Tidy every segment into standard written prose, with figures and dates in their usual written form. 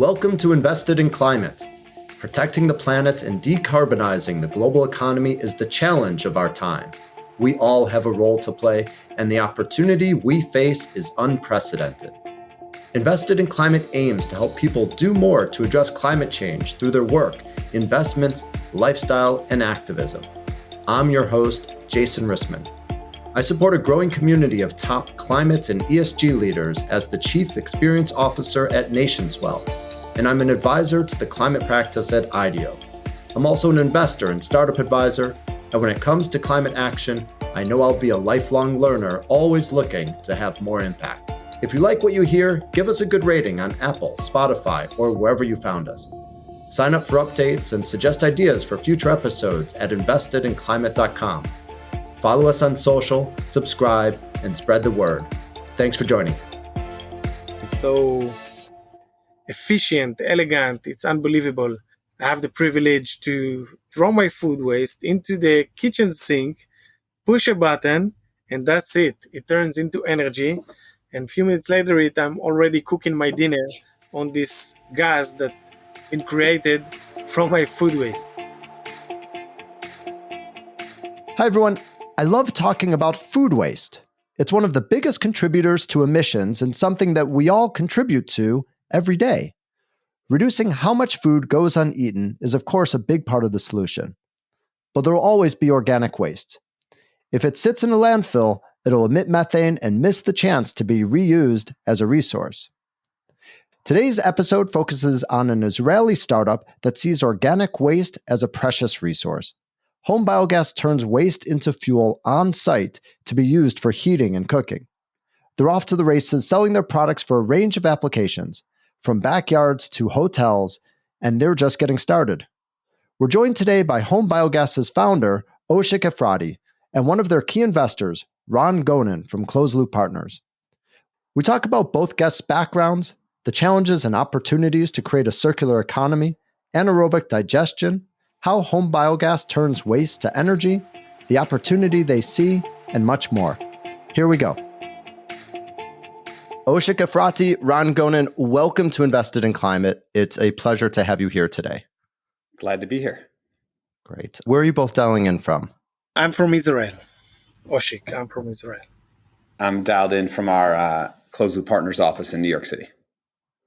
Welcome to Invested in Climate. Protecting the planet and decarbonizing the global economy is the challenge of our time. We all have a role to play, and the opportunity we face is unprecedented. Invested in Climate aims to help people do more to address climate change through their work, investment, lifestyle, and activism. I'm your host, Jason Rissman. I support a growing community of top climate and ESG leaders as the Chief Experience Officer at Nationswell, and I'm an advisor to the climate practice at IDEO. I'm also an investor and startup advisor, and when it comes to climate action, I know I'll be a lifelong learner, always looking to have more impact. If you like what you hear, give us a good rating on Apple, Spotify, or wherever you found us. Sign up for updates and suggest ideas for future episodes at investedinclimate.com. Follow us on social, subscribe, and spread the word. Thanks for joining. It's so efficient, elegant, it's unbelievable. I have the privilege to throw my food waste into the kitchen sink, push a button, and that's it. It turns into energy. And a few minutes later, I'm already cooking my dinner on this gas that's been created from my food waste. Hi, everyone. I love talking about food waste. It's one of the biggest contributors to emissions and something that we all contribute to every day. Reducing how much food goes uneaten is, of course, a big part of the solution. But there will always be organic waste. If it sits in a landfill, it'll emit methane and miss the chance to be reused as a resource. Today's episode focuses on an Israeli startup that sees organic waste as a precious resource. HomeBiogas turns waste into fuel on site to be used for heating and cooking. They're off to the races selling their products for a range of applications, from backyards to hotels, and they're just getting started. We're joined today by HomeBiogas's founder, Oshik Efrati, and one of their key investors, Ron Gonen from Closed Loop Partners. We talk about both guests' backgrounds, the challenges and opportunities to create a circular economy, anaerobic digestion, how HomeBiogas turns waste to energy, the opportunity they see, and much more. Here we go. Oshik Efrati, Ron Gonen, welcome to Invested in Climate. It's a pleasure to have you here today. Glad to be here. Great. Where are you both dialing in from? I'm from Israel. Oshik, I'm from Israel. I'm dialed in from our Closed Loop Partners office in New York City.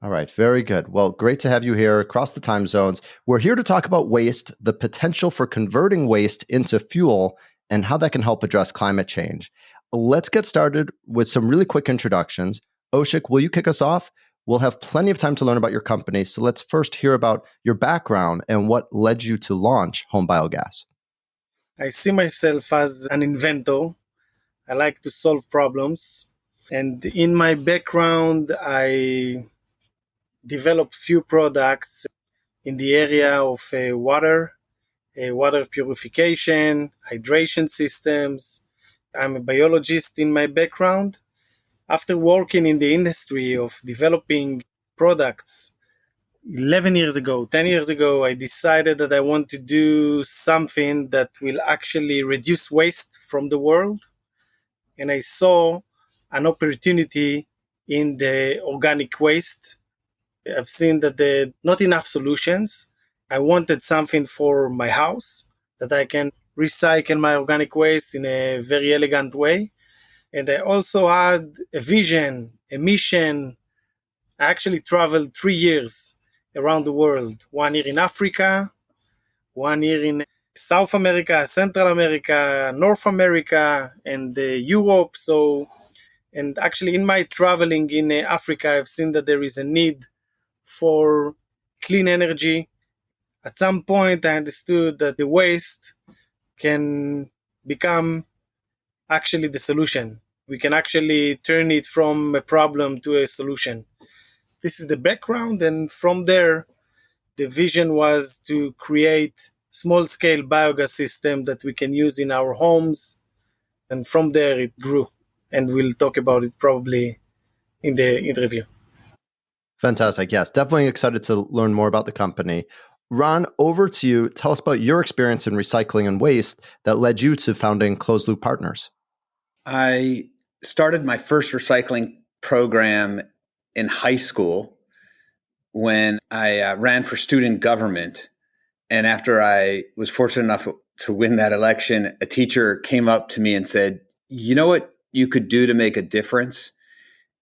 All right, very good. Well, great to have you here across the time zones. We're here to talk about waste, the potential for converting waste into fuel, and how that can help address climate change. Let's get started with some really quick introductions. Oshik, will you kick us off? We'll have plenty of time to learn about your company, so let's first hear about your background and what led you to launch HomeBiogas. I see myself as an inventor. I like to solve problems. And in my background, I developed few products in the area of water purification, hydration systems. I'm a biologist in my background. After working in the industry of developing products 11 years ago, 10 years ago, I decided that I want to do something that will actually reduce waste from the world. And I saw an opportunity in the organic waste. I've seen that there are not enough solutions. I wanted something for my house that I can recycle my organic waste in a very elegant way. And I also had a vision, a mission. I actually traveled 3 years around the world. 1 year in Africa, 1 year in South America, Central America, North America, and Europe. And actually in my traveling in Africa, I've seen that there is a need for clean energy. At some point, I understood that the waste can become actually the solution. We can actually turn it from a problem to a solution. This is the background, and from there, the vision was to create small-scale biogas system that we can use in our homes, and from there it grew. And we'll talk about it probably in the interview. Fantastic. Yes, definitely excited to learn more about the company. Ron, over to you. Tell us about your experience in recycling and waste that led you to founding Closed Loop Partners. I started my first recycling program in high school when I ran for student government. And after I was fortunate enough to win that election, a teacher came up to me and said, you know what you could do to make a difference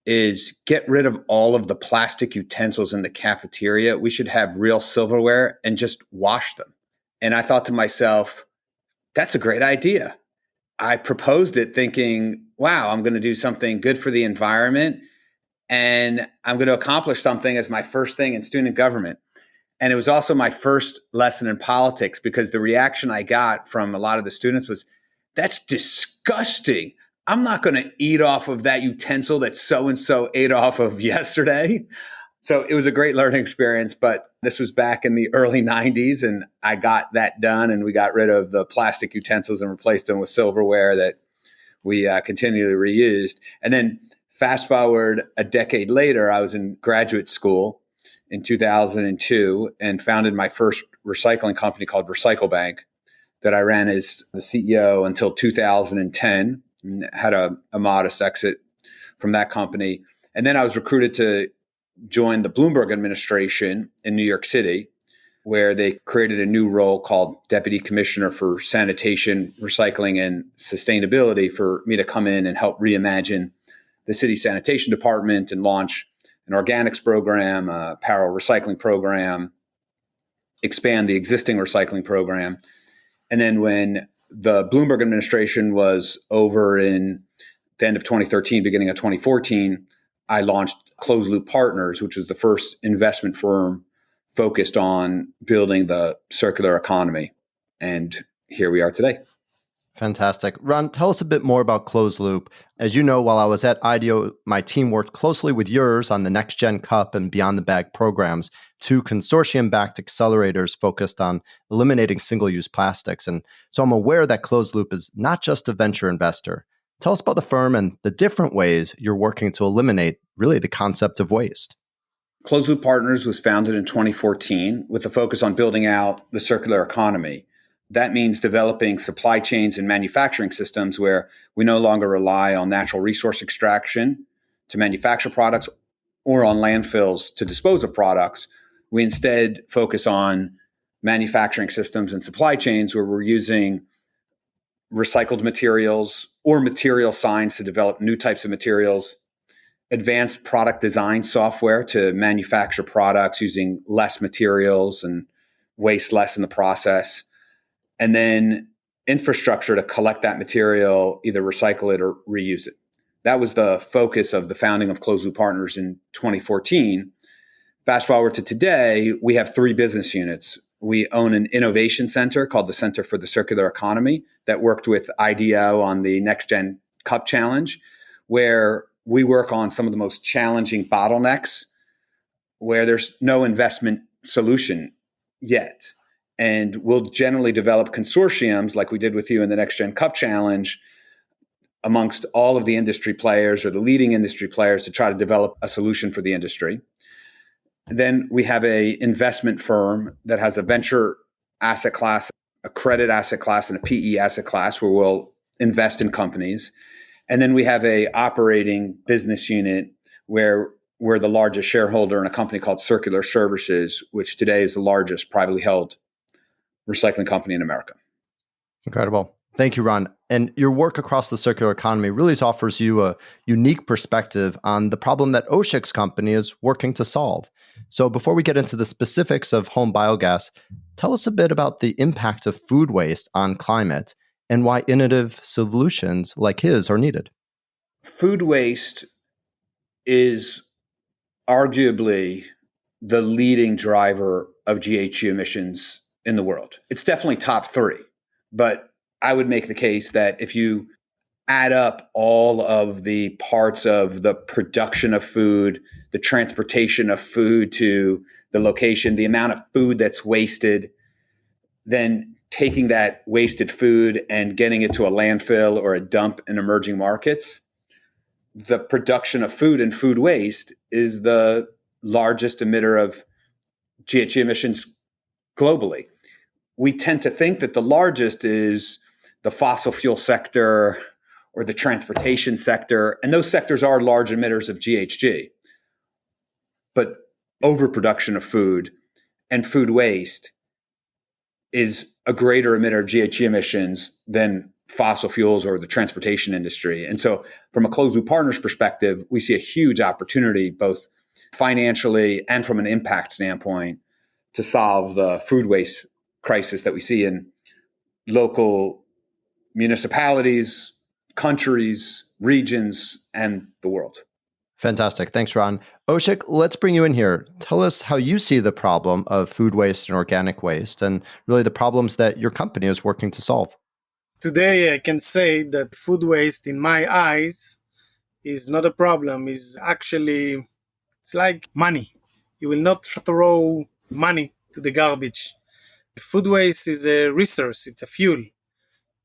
is get rid of all of the plastic utensils in the cafeteria. We should have real silverware and just wash them. And I thought to myself, that's a great idea. I proposed it thinking, wow, I'm going to do something good for the environment and I'm going to accomplish something as my first thing in student government. And it was also my first lesson in politics because the reaction I got from a lot of the students was, that's disgusting. I'm not going to eat off of that utensil that so-and-so ate off of yesterday. So it was a great learning experience, but this was back in the early 90s and I got that done and we got rid of the plastic utensils and replaced them with silverware that we continually reused. And then fast forward a decade later, I was in graduate school in 2002 and founded my first recycling company called Recycle Bank that I ran as the CEO until 2010 and had a modest exit from that company. And then I was recruited to join the Bloomberg administration in New York City, where they created a new role called Deputy Commissioner for Sanitation, Recycling, and Sustainability for me to come in and help reimagine the city sanitation department and launch an organics program, a apparel recycling program, expand the existing recycling program. And then when the Bloomberg administration was over in the end of 2013, beginning of 2014, I launched Closed Loop Partners, which was the first investment firm focused on building the circular economy. And here we are today. Fantastic. Ron, tell us a bit more about Closed Loop. As you know, while I was at IDEO, my team worked closely with yours on the Next Gen Cup and Beyond the Bag programs, two consortium-backed accelerators focused on eliminating single-use plastics. And so I'm aware that Closed Loop is not just a venture investor. Tell us about the firm and the different ways you're working to eliminate really the concept of waste. Closed Loop Partners was founded in 2014 with a focus on building out the circular economy. That means developing supply chains and manufacturing systems where we no longer rely on natural resource extraction to manufacture products or on landfills to dispose of products. We instead focus on manufacturing systems and supply chains where we're using recycled materials or material science to develop new types of materials, advanced product design software to manufacture products using less materials and waste less in the process, and then infrastructure to collect that material, either recycle it or reuse it. That was the focus of the founding of Closed Loop Partners in 2014. Fast forward to today, we have three business units. We own an innovation center called the Center for the Circular Economy that worked with IDEO on the Next Gen Cup Challenge, where we work on some of the most challenging bottlenecks where there's no investment solution yet. And we'll generally develop consortiums like we did with you in the Next Gen Cup Challenge amongst all of the industry players or the leading industry players to try to develop a solution for the industry. Then we have a investment firm that has a venture asset class, a credit asset class, and a PE asset class where we'll invest in companies. And then we have a operating business unit where we're the largest shareholder in a company called Circular Services, which today is the largest privately held recycling company in America. Incredible. Thank you, Ron. And your work across the circular economy really offers you a unique perspective on the problem that Oshik's company is working to solve. So before we get into the specifics of HomeBiogas, tell us a bit about the impact of food waste on climate and why innovative solutions like his are needed. Food waste is arguably the leading driver of GHG emissions in the world. It's definitely top three, but I would make the case that if you add up all of the parts of the production of food, the transportation of food to the location, the amount of food that's wasted, then taking that wasted food and getting it to a landfill or a dump in emerging markets, the production of food and food waste is the largest emitter of GHG emissions globally. We tend to think that the largest is the fossil fuel sector or the transportation sector, and those sectors are large emitters of GHG. But overproduction of food and food waste is a greater emitter of GHG emissions than fossil fuels or the transportation industry. And so from a closed loop partners perspective, we see a huge opportunity, both financially and from an impact standpoint, to solve the food waste crisis that we see in local municipalities, countries, regions, and the world. Fantastic. Thanks, Ron. Oshik, let's bring you in here. Tell us how you see the problem of food waste and organic waste, and really the problems that your company is working to solve. Today, I can say that food waste, in my eyes, is not a problem. It's like money. You will not throw money to the garbage. Food waste is a resource. It's a fuel.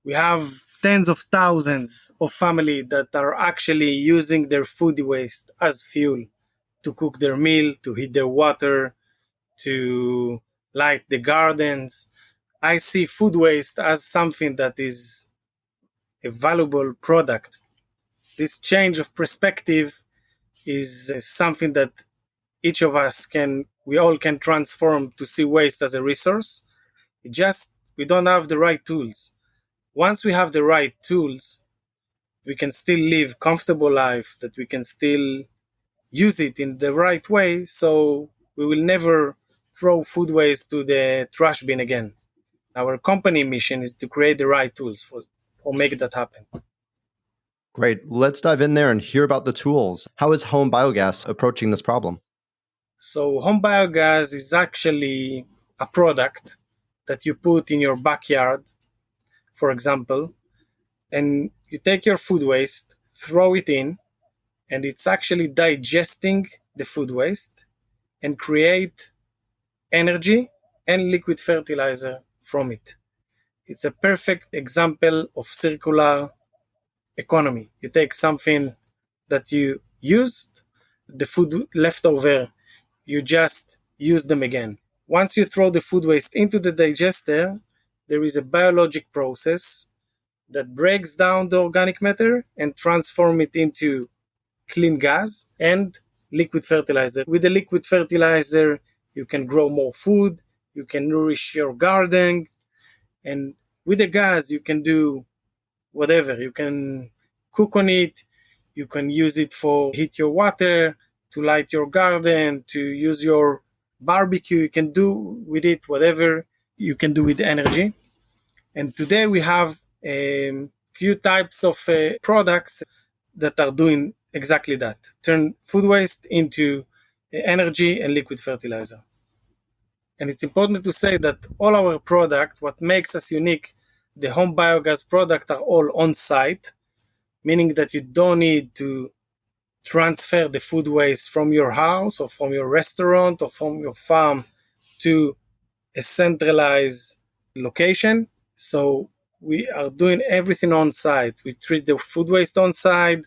We have tens of thousands of families that are actually using their food waste as fuel to cook their meal, to heat their water, to light the gardens. I see food waste as something that is a valuable product. This change of perspective is something that each of us we all can transform to see waste as a resource. We don't have the right tools. Once we have the right tools, we can still live comfortable life, that we can still use it in the right way, so we will never throw food waste to the trash bin again. Our company mission is to create the right tools for make that happen. Great. Let's dive in there and hear about the tools. How is HomeBiogas approaching this problem? So HomeBiogas is actually a product that you put in your backyard, for example, and you take your food waste, throw it in, and it's actually digesting the food waste and create energy and liquid fertilizer from it. It's a perfect example of circular economy. You take something that you used, the food left over, you just use them again. Once you throw the food waste into the digester, there is a biologic process that breaks down the organic matter and transform it into clean gas and liquid fertilizer. With the liquid fertilizer, you can grow more food, you can nourish your garden, and with the gas, you can do whatever. You can cook on it, you can use it for heat your water, to light your garden, to use your barbecue. You can do with it whatever you can do with energy. And today we have a few types of products that are doing exactly that. Turn food waste into energy and liquid fertilizer. And it's important to say that all our product, what makes us unique, the HomeBiogas product are all on-site, meaning that you don't need to transfer the food waste from your house or from your restaurant or from your farm to a centralized location. So we are doing everything on-site. We treat the food waste on-site,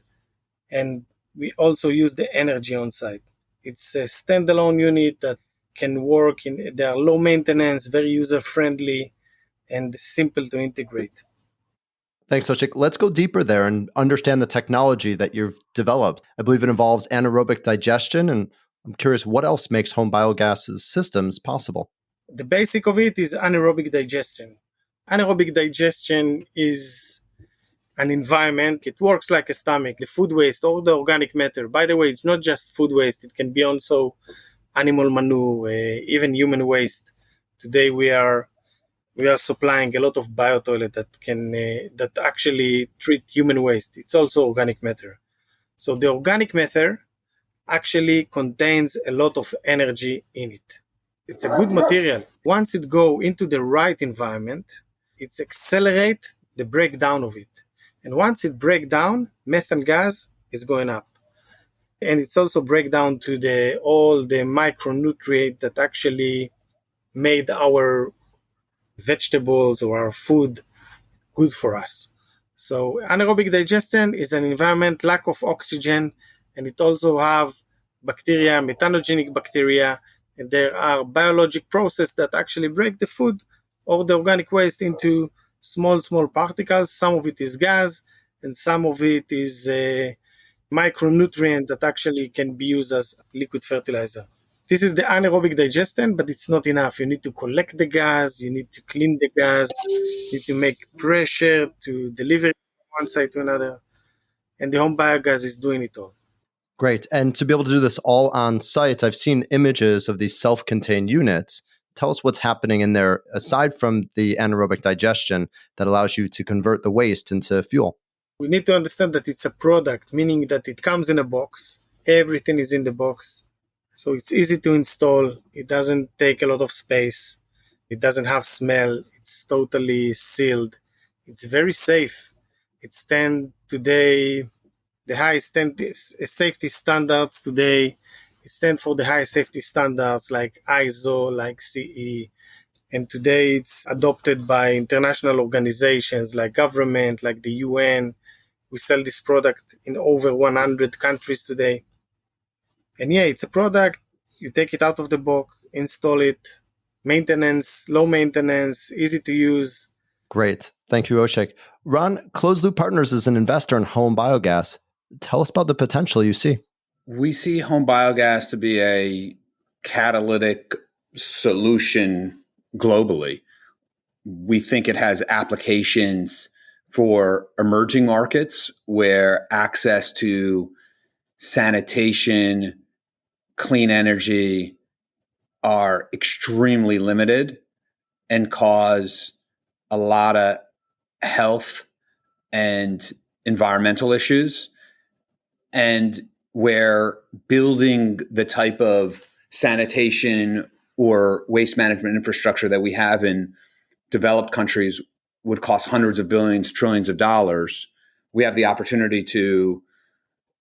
and we also use the energy on-site. It's a standalone unit that can work they are low maintenance, very user-friendly, and simple to integrate. Thanks, Oshik. Let's go deeper there and understand the technology that you've developed. I believe it involves anaerobic digestion, and I'm curious what else makes HomeBiogas' systems possible. The basic of it is anaerobic digestion. Anaerobic digestion is an environment. It works like a stomach. The food waste or the organic matter. By the way, it's not just food waste. It can be also animal manure, even human waste. Today we are supplying a lot of biotoilet that actually treat human waste. It's also organic matter. So the organic matter actually contains a lot of energy in it. It's a good material. Once it go into the right environment, it accelerate the breakdown of it. And once it break down, methane gas is going up. And it's also break down to all the micronutrient that actually made our vegetables or our food good for us. So anaerobic digestion is an environment lack of oxygen, and it also have bacteria, methanogenic bacteria, and there are biologic processes that actually break the food or the organic waste into small particles. Some of it is gas, and some of it is micronutrient that actually can be used as liquid fertilizer. This is the anaerobic digestion, but it's not enough. You need to collect the gas, you need to clean the gas, you need to make pressure to deliver it from one side to another. And the home biogas is doing it all. Great. And to be able to do this all on site, I've seen images of these self-contained units. Tell us what's happening in there, aside from the anaerobic digestion that allows you to convert the waste into fuel. We need to understand that it's a product, meaning that it comes in a box. Everything is in the box. So it's easy to install. It doesn't take a lot of space. It doesn't have smell. It's totally sealed. It's very safe. It stands today, the highest safety standards today. It stands for the highest safety standards like ISO, like CE. And today it's adopted by international organizations like government, like the UN. We sell this product in over 100 countries today. And yeah, it's a product. You take it out of the box, install it, maintenance, low maintenance, easy to use. Great. Thank you, Oshik. Ron, Closed Loop Partners is an investor in HomeBiogas. Tell us about the potential you see. We see home biogas to be a catalytic solution globally. We think it has applications for emerging markets where access to sanitation, clean energy are extremely limited and cause a lot of health and environmental issues, and where building the type of sanitation or waste management infrastructure that we have in developed countries would cost hundreds of billions, trillions of dollars. We have the opportunity to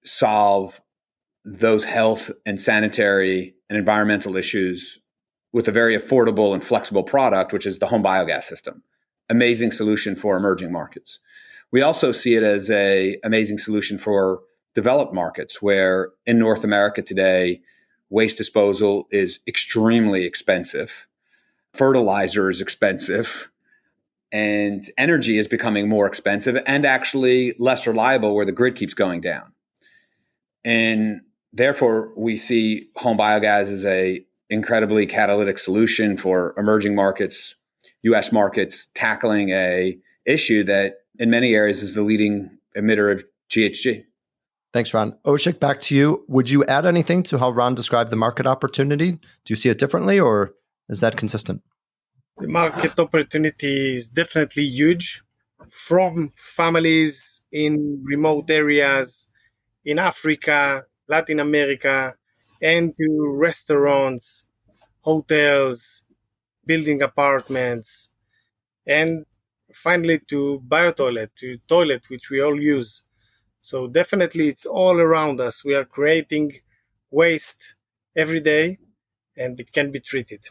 solve those health and sanitary and environmental issues with a very affordable and flexible product, which is the home biogas system. Amazing solution for emerging markets. We also see it as an amazing solution for developed markets, where in North America today, waste disposal is extremely expensive. Fertilizer is expensive, and energy is becoming more expensive and actually less reliable where the grid keeps going down. And therefore, we see home biogas as a incredibly catalytic solution for emerging markets, U.S. markets, tackling a issue that in many areas is the leading emitter of GHG. Thanks, Ron. Oshik, back to you. Would you add anything to how Ron described the market opportunity? Do you see it differently, or is that consistent? The market opportunity is definitely huge, from families in remote areas in Africa, Latin America, and to restaurants, hotels, building apartments, and finally to biotoilet, to toilet, which we all use. So definitely it's all around us. We are creating waste every day, and it can be treated.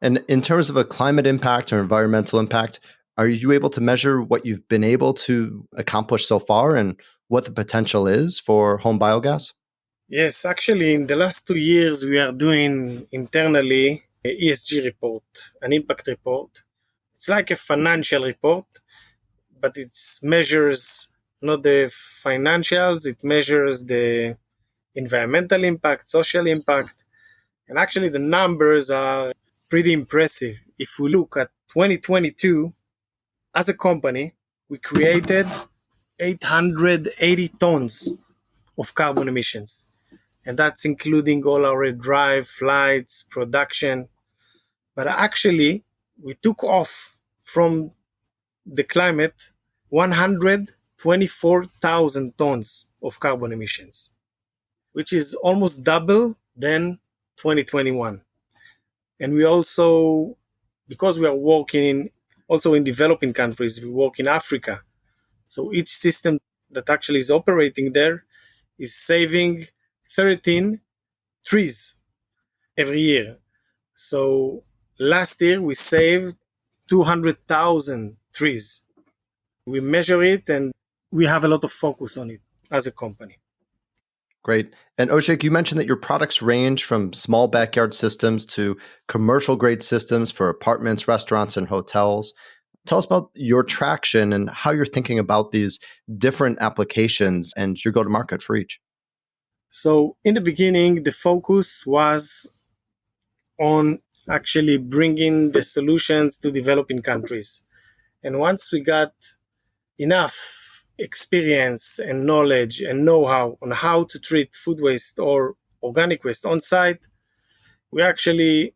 And in terms of a climate impact or environmental impact, are you able to measure what you've been able to accomplish so far and what the potential is for home biogas? Yes, actually, in the last 2 years, we are doing internally an ESG report, an impact report. It's like a financial report, but it measures not the financials, it measures the environmental impact, social impact. And actually, the numbers are pretty impressive. If we look at 2022, as a company, we created 880 tons of carbon emissions. And that's including all our drive, flights, production. But actually, we took off from the climate 124,000 tons of carbon emissions, which is almost double than 2021. And we also, because we are working also in developing countries, we work in Africa. So each system that actually is operating there is saving 13 trees every year. So last year we saved 200,000 trees. We measure it and we have a lot of focus on it as a company. Great. And Oshik, you mentioned that your products range from small backyard systems to commercial grade systems for apartments, restaurants, and hotels. Tell us about your traction and how you're thinking about these different applications and your go-to-market for each. So in the beginning, the focus was on actually bringing the solutions to developing countries. And once we got enough experience and knowledge and know-how on how to treat food waste or organic waste on site, we actually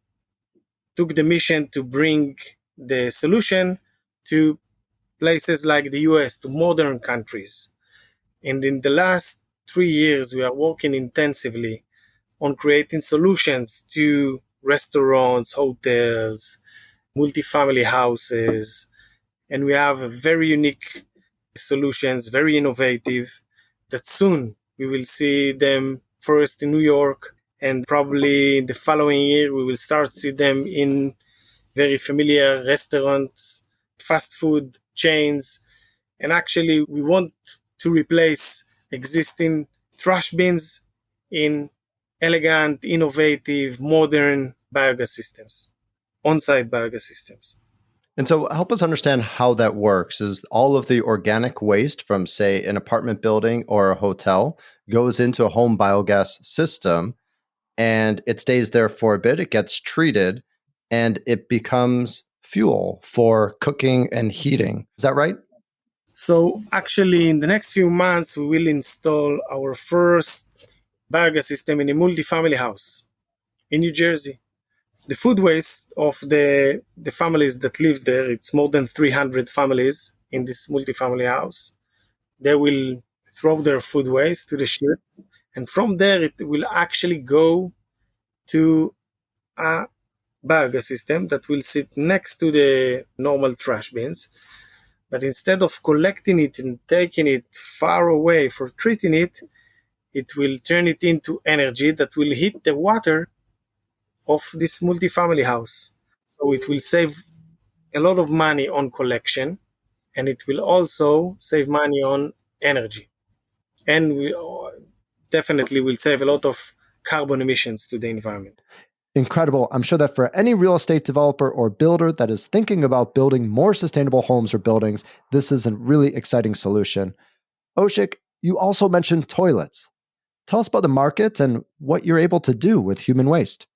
took the mission to bring the solution to places like the US, to modern countries. And in the last 3 years, we are working intensively on creating solutions to restaurants, hotels, multifamily houses. And we have a very unique solutions, very innovative, that soon we will see them first in New York, and probably the following year we will start to see them in very familiar restaurants, fast food chains. And actually we want to replace existing trash bins in elegant, innovative, modern biogas systems, on-site biogas systems. And so help us understand how that works. Is all of the organic waste from, say, an apartment building or a hotel goes into a home biogas system and it stays there for a bit, it gets treated, and it becomes fuel for cooking and heating. Is that right? So actually, in the next few months, we will install our first biogas system in a multifamily house in New Jersey. The food waste of the families that lives there, it's more than 300 families in this multifamily house. They will throw their food waste to the chute, and from there it will actually go to a biogas system that will sit next to the normal trash bins. But instead of collecting it and taking it far away for treating it, it will turn it into energy that will heat the water of this multifamily house. So it will save a lot of money on collection, and it will also save money on energy. And we definitely will save a lot of carbon emissions to the environment. Incredible. I'm sure that for any real estate developer or builder that is thinking about building more sustainable homes or buildings, this is a really exciting solution. Oshik, you also mentioned toilets. Tell us about the market and what you're able to do with human waste.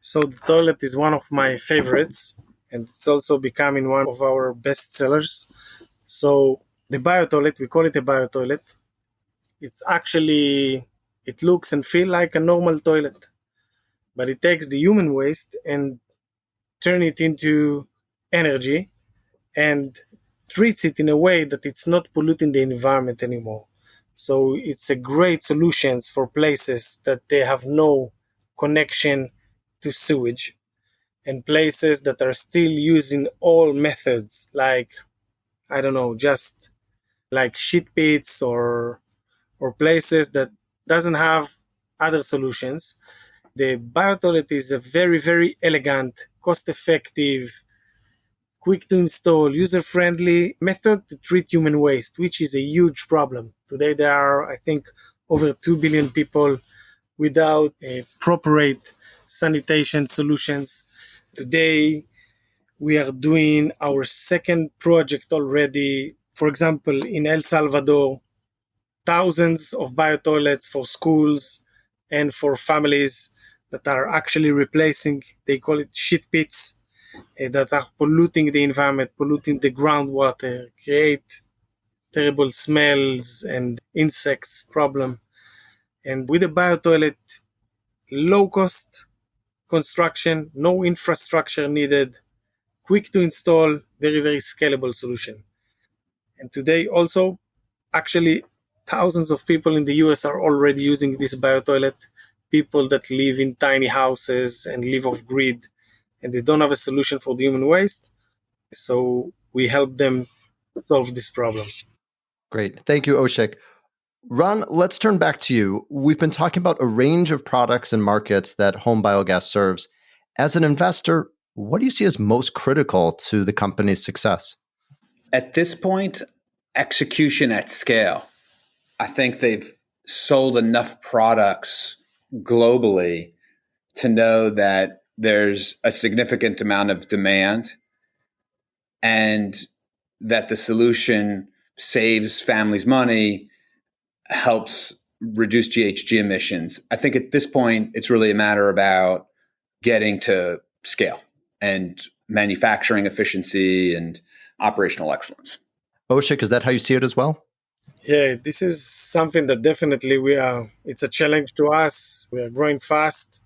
So the toilet is one of my favorites, and it's also becoming one of our best sellers. So the biotoilet, we call it a biotoilet. It's actually, it looks and feels like a normal toilet, but it takes the human waste and turn it into energy and treats it in a way that it's not polluting the environment anymore. So it's a great solution for places that they have no connection to sewage, and places that are still using all methods like, I don't know, just like shit pits, or places that doesn't have other solutions. The biotoilet is a very, very elegant, cost-effective, quick to install, user-friendly method to treat human waste, which is a huge problem. Today there are, I think, over 2 billion people without appropriate sanitation solutions. Today we are doing our second project already. For example, in El Salvador, thousands of biotoilets for schools and for families that are actually replacing, they call it shit pits, that are polluting the environment, polluting the groundwater, create terrible smells and insects problem. And with a biotoilet, low cost construction, no infrastructure needed, quick to install, very, very scalable solution. And today also, actually, thousands of people in the US are already using this biotoilet. People that live in tiny houses and live off grid, and they don't have a solution for the human waste. So we help them solve this problem. Great. Thank you, Oshik. Ron, let's turn back to you. We've been talking about a range of products and markets that home biogas serves. As an investor, what do you see as most critical to the company's success? At this point, execution at scale. I think they've sold enough products globally to know that there's a significant amount of demand and that the solution saves families money, helps reduce GHG emissions. I think at this point, it's really a matter about getting to scale and manufacturing efficiency and operational excellence. Oshik, is that how you see it as well? Yeah, this is something that definitely it's a challenge to us. We are growing fast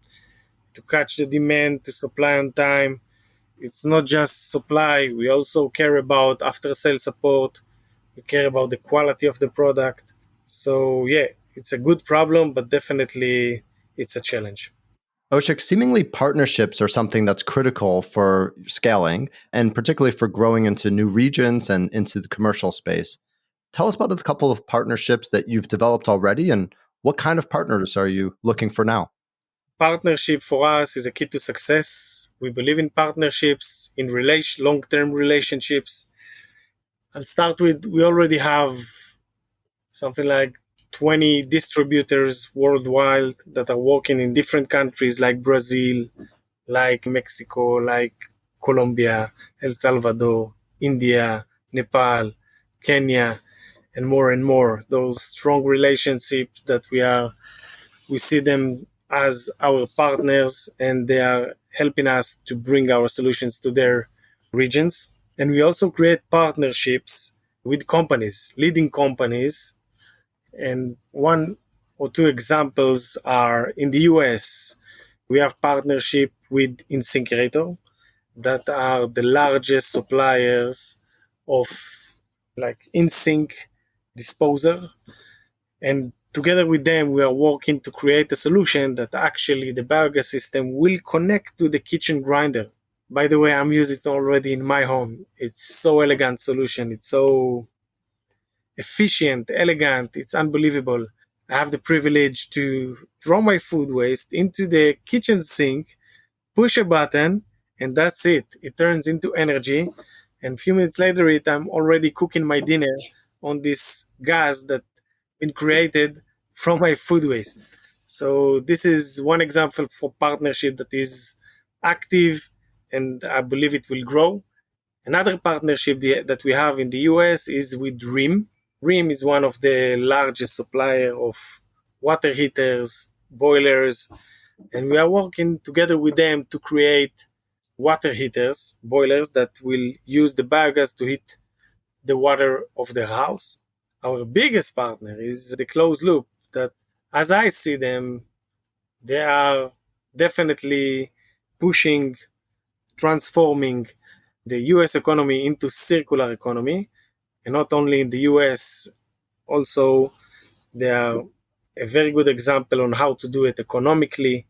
to catch the demand, to supply on time. It's not just supply. We also care about after sale support. We care about the quality of the product. So yeah, it's a good problem, but definitely it's a challenge. Oshik, seemingly partnerships are something that's critical for scaling and particularly for growing into new regions and into the commercial space. Tell us about a couple of partnerships that you've developed already and what kind of partners are you looking for now? Partnership for us is a key to success. We believe in partnerships, in long-term relationships. I'll start with, we already have something like 20 distributors worldwide that are working in different countries like Brazil, like Mexico, like Colombia, El Salvador, India, Nepal, Kenya, and more and more. Those strong relationships that we see them as our partners, and they are helping us to bring our solutions to their regions. And we also create partnerships with companies, leading companies. And one or two examples are in the US, we have partnership with InSinkerator that are the largest suppliers of like InSink disposer. And together with them, we are working to create a solution that actually the biogas system will connect to the kitchen grinder. By the way, I'm using it already in my home. It's so elegant solution. It's so efficient, elegant. It's unbelievable. I have the privilege to throw my food waste into the kitchen sink, push a button, and that's it. It turns into energy. And a few minutes later, I'm already cooking my dinner on this gas that been created from my food waste. So this is one example for partnership that is active, and I believe it will grow. Another partnership that we have in the US is with RIM. RIM is one of the largest supplier of water heaters, boilers, and we are working together with them to create water heaters, boilers that will use the biogas to heat the water of their house. Our biggest partner is the Closed Loop that, as I see them, they are definitely pushing, transforming the US economy into circular economy. And not only in the US, also they are a very good example on how to do it economically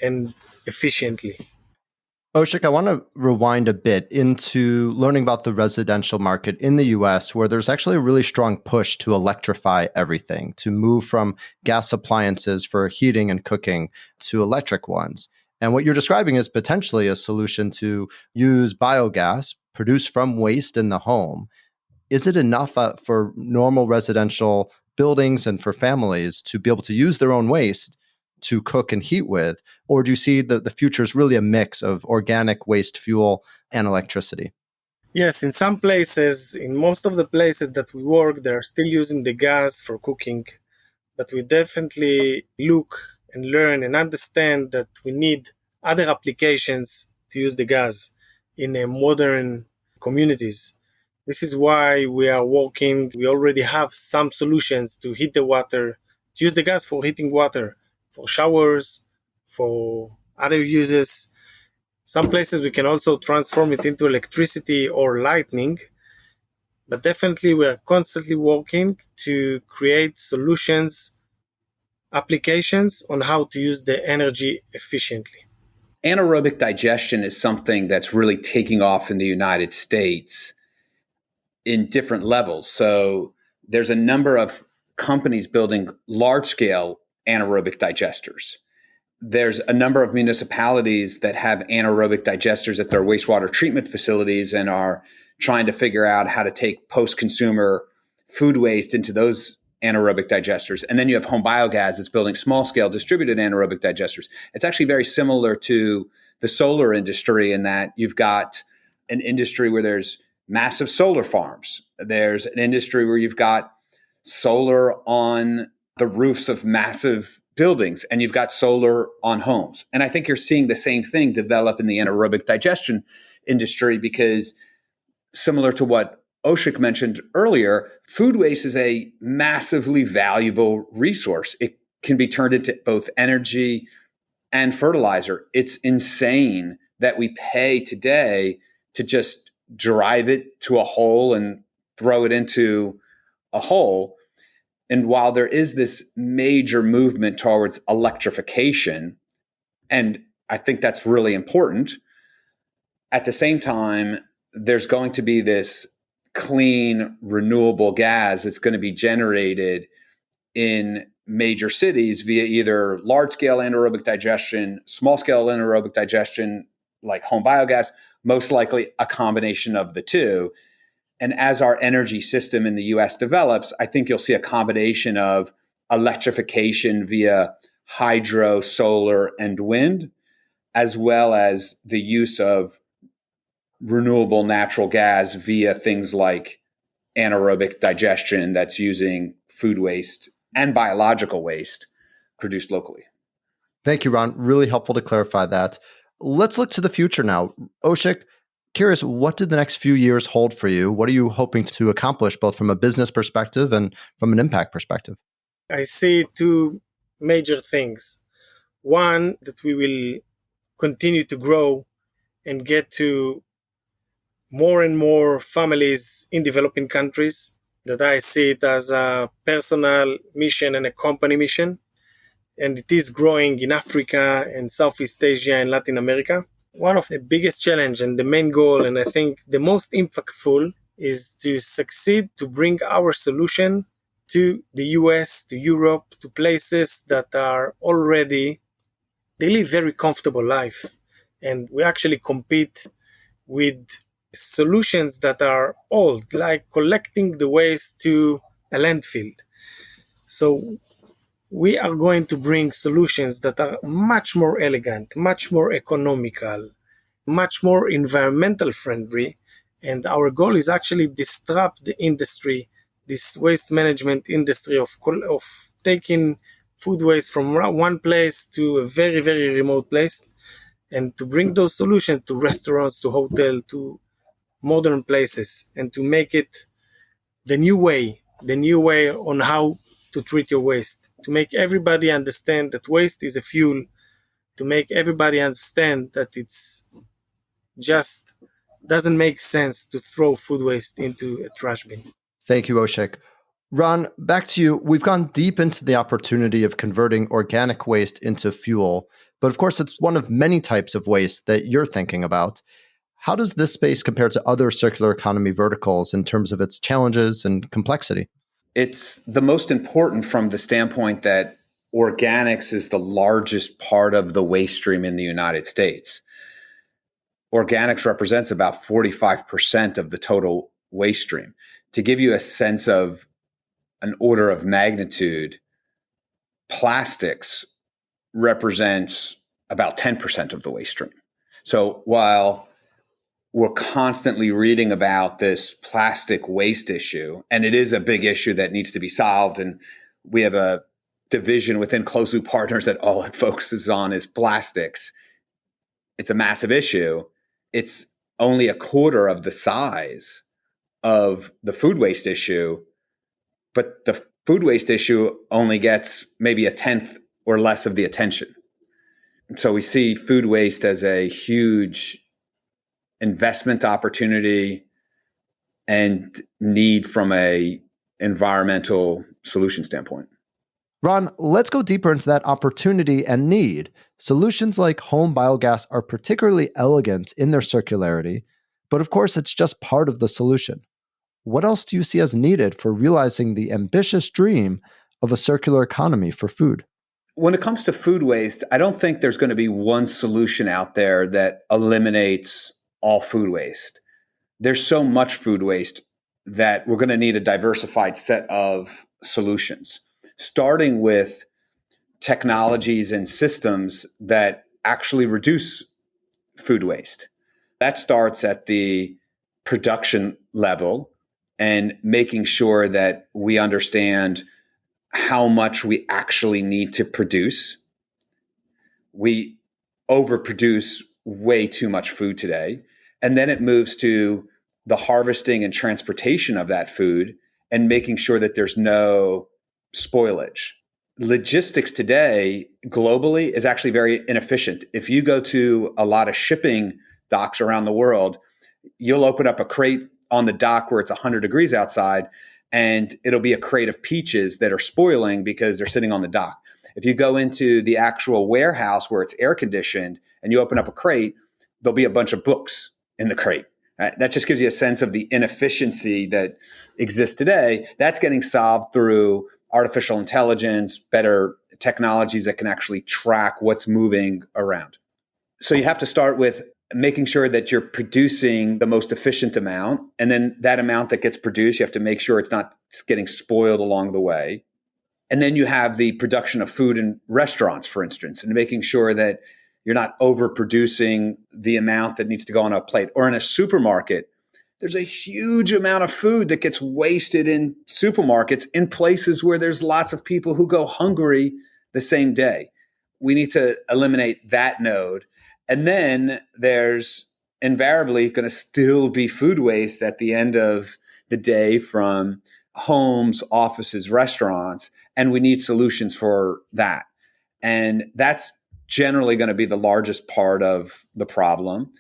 and efficiently. Oshik, I want to rewind a bit into learning about the residential market in the US, where there's actually a really strong push to electrify everything, to move from gas appliances for heating and cooking to electric ones. And what you're describing is potentially a solution to use biogas produced from waste in the home. Is it enough for normal residential buildings and for families to be able to use their own waste to cook and heat with? Or do you see the future is really a mix of organic waste fuel and electricity? Yes, in some places, in most of the places that we work, they're still using the gas for cooking. But we definitely look and learn and understand that we need other applications to use the gas in a modern communities. This is why we are working. We already have some solutions to heat the water, to use the gas for heating water, for showers, for other uses. Some places we can also transform it into electricity or lighting. But definitely we are constantly working to create solutions, applications on how to use the energy efficiently. Anaerobic digestion is something that's really taking off in the United States in different levels. So there's a number of companies building large scale anaerobic digesters. There's a number of municipalities that have anaerobic digesters at their wastewater treatment facilities and are trying to figure out how to take post-consumer food waste into those anaerobic digesters. And then you have HomeBiogas that's building small-scale distributed anaerobic digesters. It's actually very similar to the solar industry in that you've got an industry where there's massive solar farms. There's an industry where you've got solar on the roofs of massive buildings and you've got solar on homes. And I think you're seeing the same thing develop in the anaerobic digestion industry, because similar to what Oshik mentioned earlier, food waste is a massively valuable resource. It can be turned into both energy and fertilizer. It's insane that we pay today to just drive it to a hole and throw it into a hole. And while there is this major movement towards electrification, and I think that's really important, at the same time, there's going to be this clean, renewable gas that's going to be generated in major cities via either large-scale anaerobic digestion, small-scale anaerobic digestion, like home biogas, most likely a combination of the two. And as our energy system in the US develops, I think you'll see a combination of electrification via hydro, solar, and wind, as well as the use of renewable natural gas via things like anaerobic digestion that's using food waste and biological waste produced locally. Thank you, Ron. Really helpful to clarify that. Let's look to the future now. Oshik, curious, what did the next few years hold for you? What are you hoping to accomplish, both from a business perspective and from an impact perspective? I see two major things. One, that we will continue to grow and get to more and more families in developing countries, that I see it as a personal mission and a company mission. And it is growing in Africa and Southeast Asia and Latin America. One of the biggest challenge and the main goal, and I think the most impactful, is to succeed to bring our solution to the US, to Europe, to places that are already, they live very comfortable life. And we actually compete with solutions that are old, like collecting the waste to a landfill. So we are going to bring solutions that are much more elegant, much more economical, much more environmental friendly. And our goal is actually disrupt the industry, this waste management industry of taking food waste from one place to a very, very remote place, and to bring those solutions to restaurants, to hotels, to modern places, and to make it the new way on how to treat your waste, to make everybody understand that waste is a fuel, to make everybody understand that it's just doesn't make sense to throw food waste into a trash bin. Thank you, Oshik. Ron, back to you. We've gone deep into the opportunity of converting organic waste into fuel, but of course, it's one of many types of waste that you're thinking about. How does this space compare to other circular economy verticals in terms of its challenges and complexity? It's the most important from the standpoint that organics is the largest part of the waste stream in the United States. Organics represents about 45% of the total waste stream. To give you a sense of an order of magnitude, plastics represents about 10% of the waste stream. So while we're constantly reading about this plastic waste issue, and it is a big issue that needs to be solved, and we have a division within Closed Loop Partners that all it focuses on is plastics. It's a massive issue. It's only a quarter of the size of the food waste issue, but the food waste issue only gets maybe a tenth or less of the attention. So we see food waste as a huge investment opportunity and need from a environmental solution standpoint. Ron, let's go deeper into that opportunity and need. Solutions like home biogas are particularly elegant in their circularity, but of course, it's just part of the solution. What else do you see as needed for realizing the ambitious dream of a circular economy for food? When it comes to food waste, I don't think there's going to be one solution out there that eliminates all food waste. There's so much food waste that we're going to need a diversified set of solutions, starting with technologies and systems that actually reduce food waste. That starts at the production level and making sure that we understand how much we actually need to produce. We overproduce way too much food today. And then it moves to the harvesting and transportation of that food and making sure that there's no spoilage. Logistics today globally is actually very inefficient. If you go to a lot of shipping docks around the world, you'll open up a crate on the dock where it's 100 degrees outside, and it'll be a crate of peaches that are spoiling because they're sitting on the dock. If you go into the actual warehouse where it's air conditioned and you open up a crate, there'll be a bunch of books in the crate. Right? That just gives you a sense of the inefficiency that exists today. That's getting solved through artificial intelligence, better technologies that can actually track what's moving around. So you have to start with making sure that you're producing the most efficient amount. And then that amount that gets produced, you have to make sure it's not getting spoiled along the way. And then you have the production of food in restaurants, for instance, and making sure that you're not overproducing the amount that needs to go on a plate. Or in a supermarket, there's a huge amount of food that gets wasted in supermarkets in places where there's lots of people who go hungry the same day. We need to eliminate that node. And then there's invariably going to still be food waste at the end of the day from homes, offices, restaurants, and we need solutions for that. And that's generally going to be the largest part of the problem.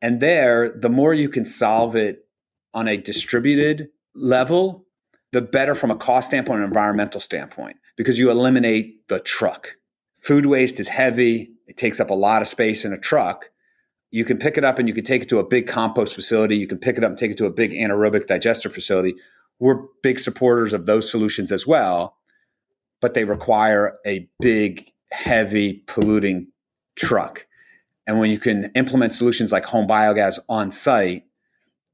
And there, the more you can solve it on a distributed level, the better from a cost standpoint and environmental standpoint, because you eliminate the truck. Food waste is heavy. It takes up a lot of space in a truck. You can pick it up and you can take it to a big compost facility. You can pick it up and take it to a big anaerobic digester facility. We're big supporters of those solutions as well, but they require a big, heavy, polluting truck. And when you can implement solutions like HomeBiogas on site,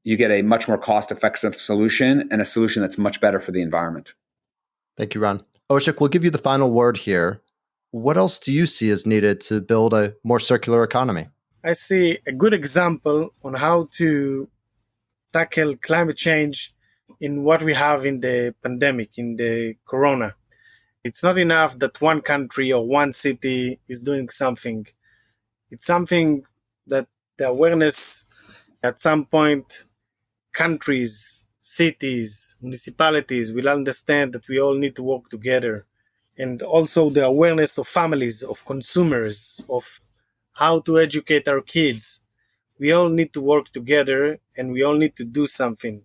you get a much more cost-effective solution and a solution that's much better for the environment. Thank you, Ron. Oshik, we'll give you the final word here. What else do you see as needed to build a more circular economy? I see a good example on how to tackle climate change in what we have in the pandemic, in the corona. It's not enough that one country or one city is doing something. It's something that the awareness at some point, countries, cities, municipalities will understand that we all need to work together. And also the awareness of families, of consumers, of how to educate our kids. We all need to work together and we all need to do something.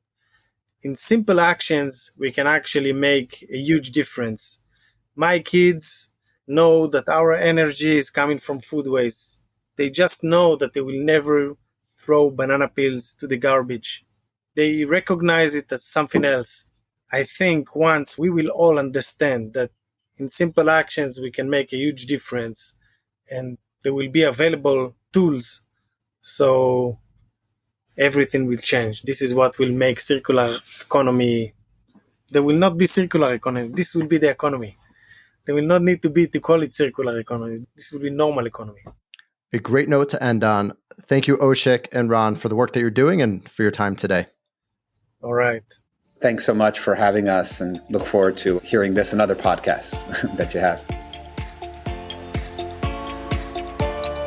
In simple actions, we can actually make a huge difference. My kids know that our energy is coming from food waste. They just know that they will never throw banana peels to the garbage. They recognize it as something else. I think once we will all understand that in simple actions we can make a huge difference and there will be available tools, so everything will change. This is what will make circular economy. There will not be circular economy. This will be the economy. There will not need to call it circular economy. This will be normal economy. A great note to end on. Thank you, Oshik and Ron, for the work that you're doing and for your time today. All right. Thanks so much for having us, and look forward to hearing this and other podcasts that you have.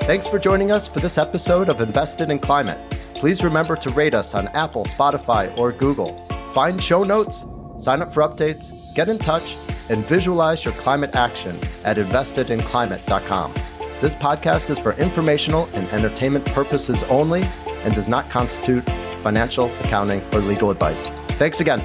Thanks for joining us for this episode of Invested in Climate. Please remember to rate us on Apple, Spotify, or Google. Find show notes, sign up for updates, get in touch, and visualize your climate action at investedinclimate.com. This podcast is for informational and entertainment purposes only and does not constitute financial, accounting, or legal advice. Thanks again.